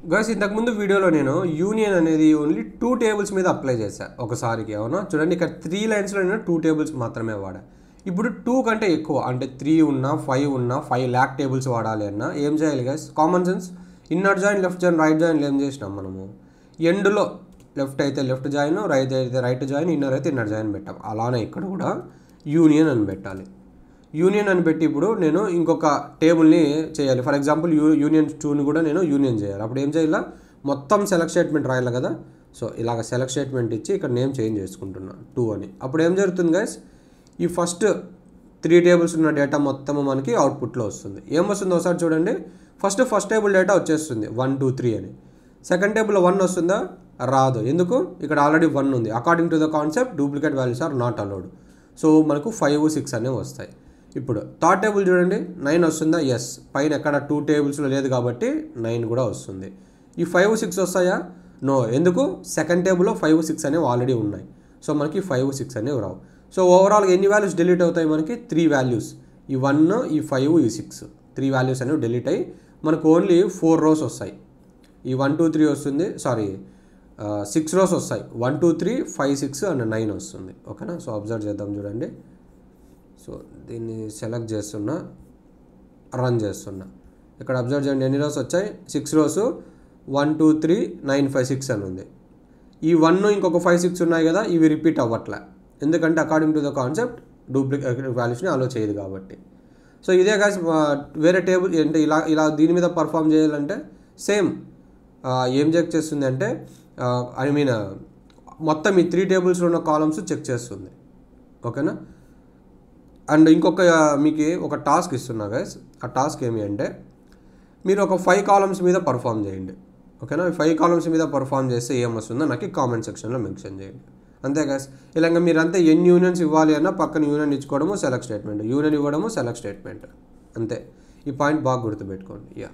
Guys ఇంతకుముందు వీడియోలో నేను యూనియన్ అనేది ఓన్లీ 2 టేబుల్స్ మీద అప్లై చేశాను ఒకసారికి. అవునా, చూడండి ఇక్కడ 3 లైన్స్లో నేను 2 టేబుల్స్ మాత్రమే వాడా. ఇప్పుడు 2 కంటే ఎక్కువ అంటే 3 ఉన్నా 5 ఉన్నా 5 lakh టేబుల్స్ వాడాలి అన్నా ఏం చేయాలి guys? Common sense. Inner join, left join, right join ఏం చేసినాం మనము? ఎండ్లో లెఫ్ట్ అయితే లెఫ్ట్ జాయిన్, రైట్ అయితే రైట్ జాయిన్, ఇన్నర్ అయితే ఇన్నర్ జాయిన్ పెట్టాం. అలానే ఇక్కడ కూడా యూనియన్ అని పెట్టాలి. యూనియన్ అని పెట్టి ఇప్పుడు నేను ఇంకొక టేబుల్ని చేయాలి. ఫర్ ఎగ్జాంపుల్ యూనియన్ 2ని కూడా నేను యూనియన్ చేయాలి. అప్పుడు ఏం చేయాలి? మొత్తం సెలెక్ట్ స్టేట్మెంట్ రాయాలి కదా. సో ఇలాగ సెలెక్ట్ స్టేట్మెంట్ ఇచ్చి ఇక్కడ నేమ్ చేంజ్ చేసుకుంటున్నా 2 అని. అప్పుడు ఏం జరుగుతుంది గైస్? ఈ ఫస్ట్ 3 టేబుల్స్ ఉన్న డేటా మొత్తం మనకి అవుట్పుట్లో వస్తుంది. ఏం వస్తుందో ఒకసారి చూడండి. ఫస్ట్ టేబుల్ డేటా వచ్చేస్తుంది 1 2 3 అని. సెకండ్ టేబుల్లో 1 వస్తుందా? రాదు. ఎందుకు? ఇక్కడ ఆల్రెడీ 1 ఉంది. According to the concept duplicate values are not allowed. So మనకు 5 6 అనేవి వస్తాయి. ఇప్పుడు థర్డ్ టేబుల్ చూడండి, 9 వస్తుందా? ఎస్. పైన ఎక్కడ 2 టేబుల్స్లో లేదు కాబట్టి 9 కూడా వస్తుంది. ఈ 5 6 వస్తాయా? నో. ఎందుకు? సెకండ్ టేబుల్లో 5 6 అనేవి ఆల్రెడీ ఉన్నాయి. సో మనకి 5 6 అనేవి రావు. సో ఓవరాల్గా ఎన్ని వాల్యూస్ డిలీట్ అవుతాయి మనకి? 3 వాల్యూస్. ఈ 1, ఈ 5, ఈ 6 3 వాల్యూస్ అనేవి డిలీట్ అయ్యి మనకు ఓన్లీ 4 రోస్ వస్తాయి. ఈ 1 2 3 వస్తుంది, సారీ 6 రోస్ వస్తాయి. 1 2 3 5 6 అండ్ 9 వస్తుంది. ఓకేనా? సో అబ్జర్వ్ చేద్దాం చూడండి. సో దీన్ని సెలెక్ట్ చేస్తున్నా, రన్ చేస్తున్నా. ఇక్కడ అబ్జర్వ్ చేయండి ఎన్ని రోస్ వచ్చాయి? 6 రోస్. 1 2 3 9 5 6 అని ఉంది. ఈ 1 ఇంకొక 5 6 ఉన్నాయి కదా, ఇవి రిపీట్ అవ్వట్లే. ఎందుకంటే according to the concept duplicate వాల్యూస్ని అలో చేయదు కాబట్టి. సో ఇదే గాయస్ వేరే టేబుల్ అంటే ఇలా దీని మీద పర్ఫామ్ చేయాలంటే సేమ్ ఏం చెక్ చేస్తుంది అంటే మొత్తం ఈ 3 టేబుల్స్లో ఉన్న కాలమ్స్ చెక్ చేస్తుంది. ఓకేనా? అండ్ ఇంకొక మీకు ఒక టాస్క్ ఇస్తున్నా గైస్. ఆ టాస్క్ ఏమి అంటే మీరు ఒక 5 కాలమ్స్ మీద పర్ఫామ్ చేయండి. ఓకేనా? 5 కాలమ్స్ మీద పర్ఫామ్ చేస్తే ఏమొస్తుందో నాకు కామెంట్ సెక్షన్లో మెన్షన్ చేయండి. అంతే గైస్. ఇలాగ మీరంతా ఎన్ని యూనియన్స్ ఇవ్వాలి అన్నా పక్కన యూనియన్ ఇచ్చుకోవడము సెలెక్ట్ స్టేట్మెంట్, యూనియన్ ఇవ్వడము సెలెక్ట్ స్టేట్మెంట్. అంతే. ఈ పాయింట్ బాగా గుర్తుపెట్టుకోండి. యా.